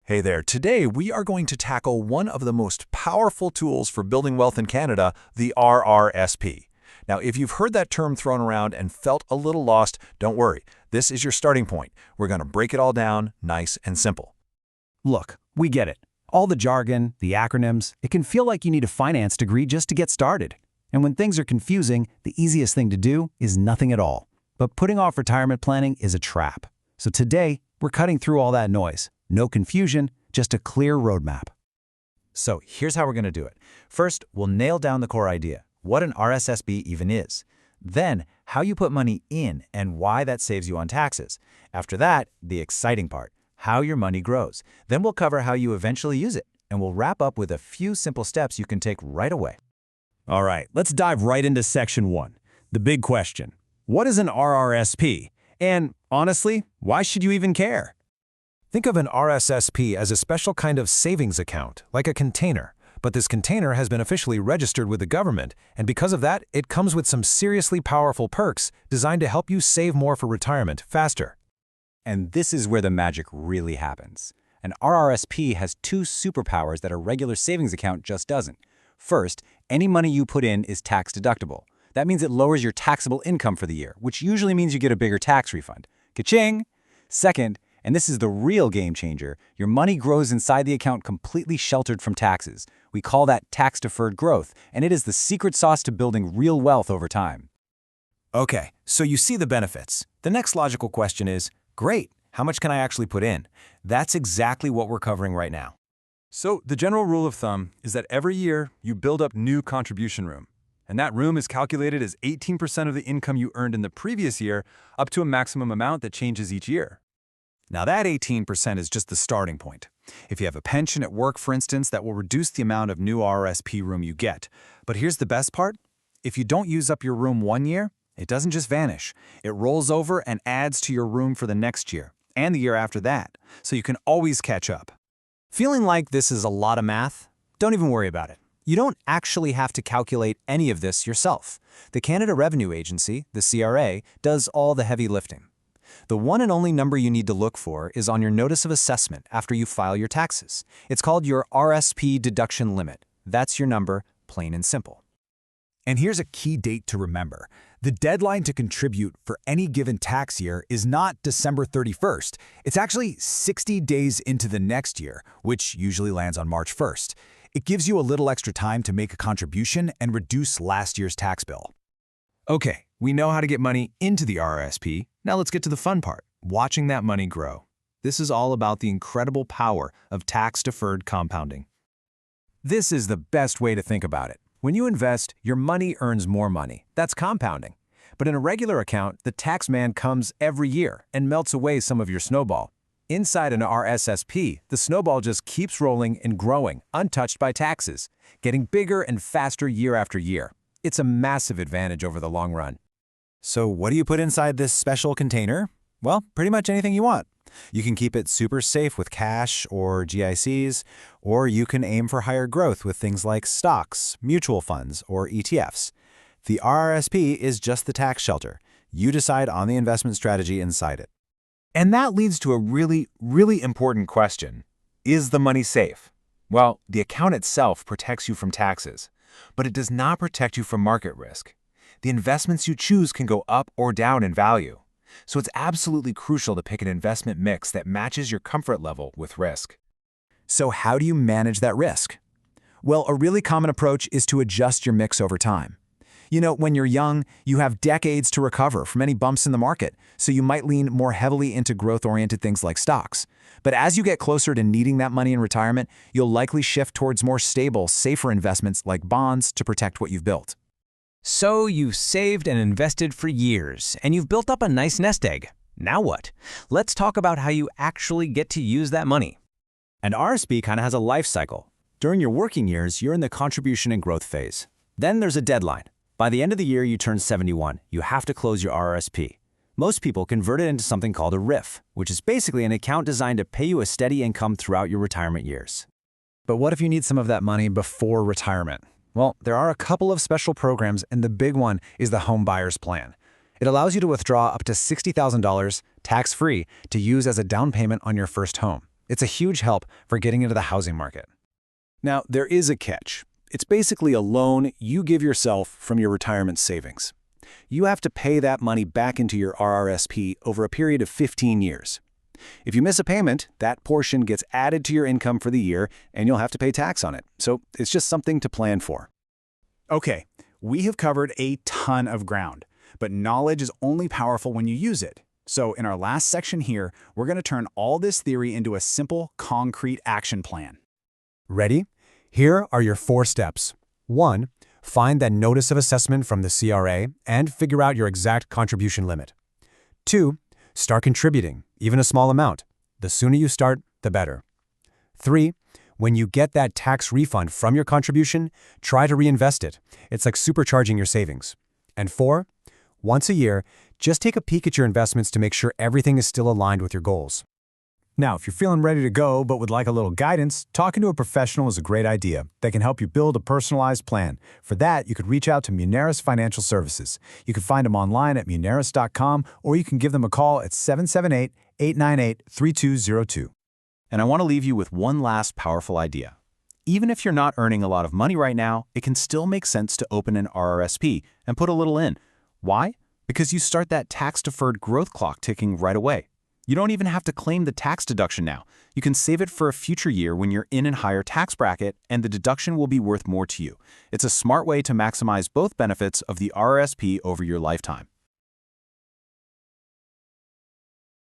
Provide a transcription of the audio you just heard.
Hey there, today we are going to tackle one of the most powerful tools for building wealth in Canada, the RRSP. Now, if you've heard that term thrown around and felt a little lost, don't worry. This is your starting point. We're going to break it all down nice and simple. Look, we get it. All the jargon, the acronyms, it can feel like you need a finance degree just to get started. And when things are confusing, the easiest thing to do is nothing at all. But putting off retirement planning is a trap. So today, we're cutting through all that noise. No confusion, just a clear roadmap. So here's how we're going to do it. First, we'll nail down the core idea, what an RSSB even is. Then, how you put money in and why that saves you on taxes. After that, the exciting part, how your money grows. Then we'll cover how you eventually use it, and we'll wrap up with a few simple steps you can take right away. All right, let's dive right into section 1. The big question. What is an RRSP? And honestly, why should you even care? Think of an RSSP as a special kind of savings account, like a container. But this container has been officially registered with the government, and because of that, it comes with some seriously powerful perks designed to help you save more for retirement faster. And this is where the magic really happens. An RRSP has two superpowers that a regular savings account just doesn't. First, any money you put in is tax-deductible. That means it lowers your taxable income for the year, which usually means you get a bigger tax refund. Ka-ching! Second, and this is the real game changer, your money grows inside the account completely sheltered from taxes. We call that tax-deferred growth, and it is the secret sauce to building real wealth over time. Okay, so you see the benefits. The next logical question is, great, how much can I actually put in? That's exactly what we're covering right now. So the general rule of thumb is that every year you build up new contribution room. And that room is calculated as 18% of the income you earned in the previous year up to a maximum amount that changes each year. Now that 18% is just the starting point. If you have a pension at work, for instance, that will reduce the amount of new RRSP room you get. But here's the best part. If you don't use up your room one year, it doesn't just vanish. It rolls over and adds to your room for the next year and the year after that, so you can always catch up. Feeling like this is a lot of math? Don't even worry about it. You don't actually have to calculate any of this yourself. The Canada Revenue Agency, the CRA, does all the heavy lifting. The one and only number you need to look for is on your notice of assessment after you file your taxes. It's called your RSP deduction limit. That's your number, plain and simple. And here's a key date to remember. The deadline to contribute for any given tax year is not December 31st. It's actually 60 days into the next year, which usually lands on March 1st. It gives you a little extra time to make a contribution and reduce last year's tax bill. Okay, we know how to get money into the RRSP. Now let's get to the fun part, watching that money grow. This is all about the incredible power of tax-deferred compounding. This is the best way to think about it. When you invest, your money earns more money. That's compounding. But in a regular account, the tax man comes every year and melts away some of your snowball. Inside an RSSP, the snowball just keeps rolling and growing, untouched by taxes, getting bigger and faster year after year. It's a massive advantage over the long run. So what do you put inside this special container? Well, pretty much anything you want. You can keep it super safe with cash or GICs, or you can aim for higher growth with things like stocks, mutual funds, or ETFs. The RRSP is just the tax shelter. You decide on the investment strategy inside it. And that leads to a really important question. Is the money safe? Well, the account itself protects you from taxes, but it does not protect you from market risk. The investments you choose can go up or down in value. So it's absolutely crucial to pick an investment mix that matches your comfort level with risk. So how do you manage that risk? Well, a really common approach is to adjust your mix over time. You know, when you're young, you have decades to recover from any bumps in the market, so you might lean more heavily into growth-oriented things like stocks. But as you get closer to needing that money in retirement, you'll likely shift towards more stable, safer investments like bonds to protect what you've built. So you've saved and invested for years, and you've built up a nice nest egg. Now what? Let's talk about how you actually get to use that money. An RSP kind of has a life cycle. During your working years, you're in the contribution and growth phase. Then there's a deadline. By the end of the year you turn 71, you have to close your RRSP. Most people convert it into something called a RIF, which is basically an account designed to pay you a steady income throughout your retirement years. But what if you need some of that money before retirement? Well, there are a couple of special programs, and the big one is the Home Buyers Plan. It allows you to withdraw up to $60,000 tax-free to use as a down payment on your first home. It's a huge help for getting into the housing market. Now, there is a catch. It's basically a loan you give yourself from your retirement savings. You have to pay that money back into your RRSP over a period of 15 years. If you miss a payment, that portion gets added to your income for the year, and you'll have to pay tax on it. So it's just something to plan for. Okay, we have covered a ton of ground, but knowledge is only powerful when you use it. So in our last section here, we're going to turn all this theory into a simple, concrete action plan. Ready? Here are your 4 steps. 1. Find that notice of assessment from the CRA and figure out your exact contribution limit. 2. Start contributing, even a small amount. The sooner you start, the better. 3. When you get that tax refund from your contribution, try to reinvest it. It's like supercharging your savings. And 4. Once a year, just take a peek at your investments to make sure everything is still aligned with your goals. Now, if you're feeling ready to go but would like a little guidance, talking to a professional is a great idea that can help you build a personalized plan. For that, you could reach out to Muneris Financial Services. You can find them online at muneris.com, or you can give them a call at 778-898-3202. And I want to leave you with one last powerful idea. Even if you're not earning a lot of money right now, it can still make sense to open an RRSP and put a little in. Why? Because you start that tax-deferred growth clock ticking right away. You don't even have to claim the tax deduction now. You can save it for a future year when you're in a higher tax bracket, and the deduction will be worth more to you. It's a smart way to maximize both benefits of the RRSP over your lifetime.